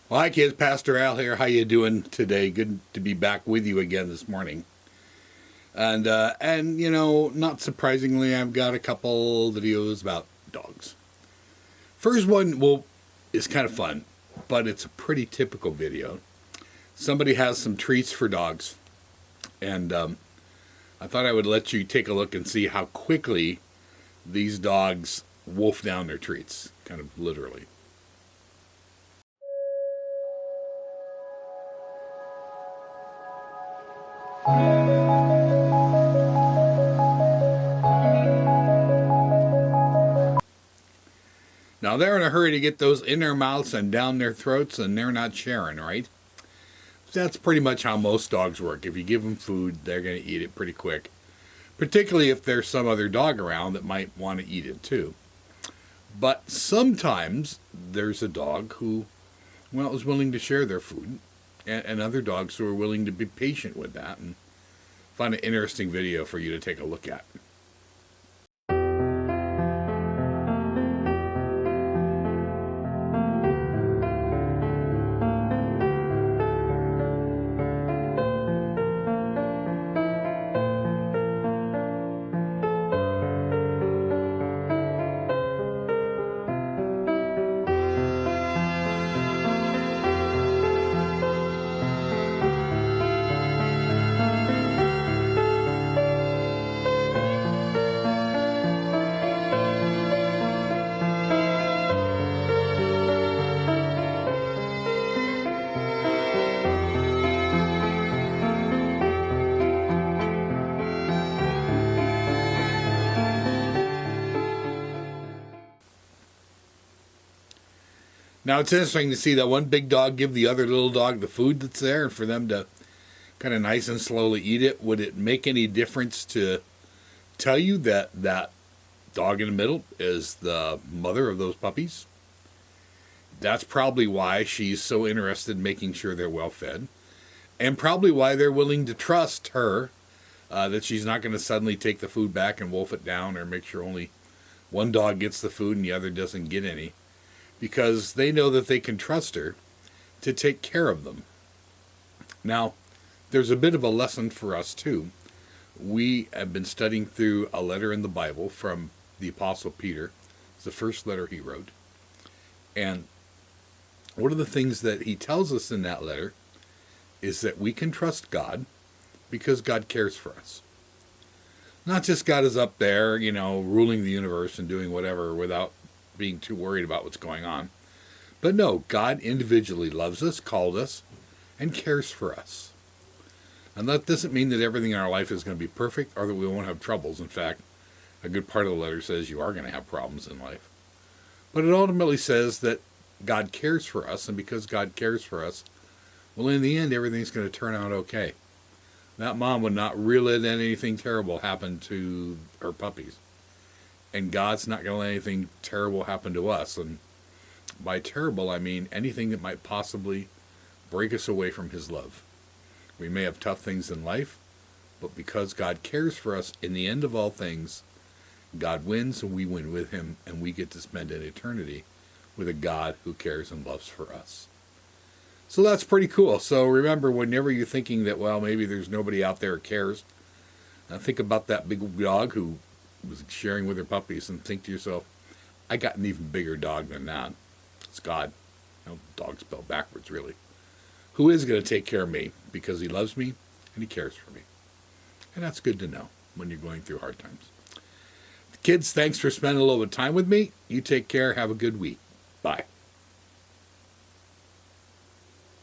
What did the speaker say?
Well, hi kids, Pastor Al here. How you doing today? Good to be back with you again this morning. And not surprisingly, I've got a couple videos about dogs. First one is kind of fun, but it's a pretty typical video. Somebody has some treats for dogs, and I thought I would let you take a look and see how quickly these dogs wolf down their treats, kind of literally. Now they're in a hurry to get those in their mouths and down their throats, and they're not sharing, right? That's pretty much how most dogs work. If you give them food, they're going to eat it pretty quick, particularly if there's some other dog around that might want to eat it too. But sometimes there's a dog who, is willing to share their food, and other dogs who are willing to be patient with that, and find an interesting video for you to take a look at. Now, it's interesting to see that one big dog give the other little dog the food that's there, and for them to kind of nice and slowly eat it. Would it make any difference to tell you that that dog in the middle is the mother of those puppies? That's probably why she's so interested in making sure they're well fed, and probably why they're willing to trust her, that she's not going to suddenly take the food back and wolf it down, or make sure only one dog gets the food and the other doesn't get any. Because they know that they can trust her to take care of them. Now, there's a bit of a lesson for us too. We have been studying through a letter in the Bible from the Apostle Peter. It's the first letter he wrote. And one of the things that he tells us in that letter is that we can trust God because God cares for us. Not just God is up there, ruling the universe and doing whatever without being too worried about what's going on. But no, God individually loves us, called us, and cares for us. And that doesn't mean that everything in our life is going to be perfect or that we won't have troubles. In fact, a good part of the letter says you are going to have problems in life. But it ultimately says that God cares for us, and because God cares for us, well, in the end, everything's going to turn out okay. That mom would not really let anything terrible happen to her puppies. And God's not going to let anything terrible happen to us. And by terrible, I mean anything that might possibly break us away from his love. We may have tough things in life, but because God cares for us, in the end of all things, God wins and we win with him, and we get to spend an eternity with a God who cares and loves for us. So that's pretty cool. So remember, whenever you're thinking that, maybe there's nobody out there who cares, think about that big dog who was sharing with her puppies, and think to yourself, I got an even bigger dog than that. It's God. Dog spelled backwards, really. Who is going to take care of me because he loves me and he cares for me. And that's good to know when you're going through hard times. Kids, thanks for spending a little bit of time with me. You take care. Have a good week. Bye.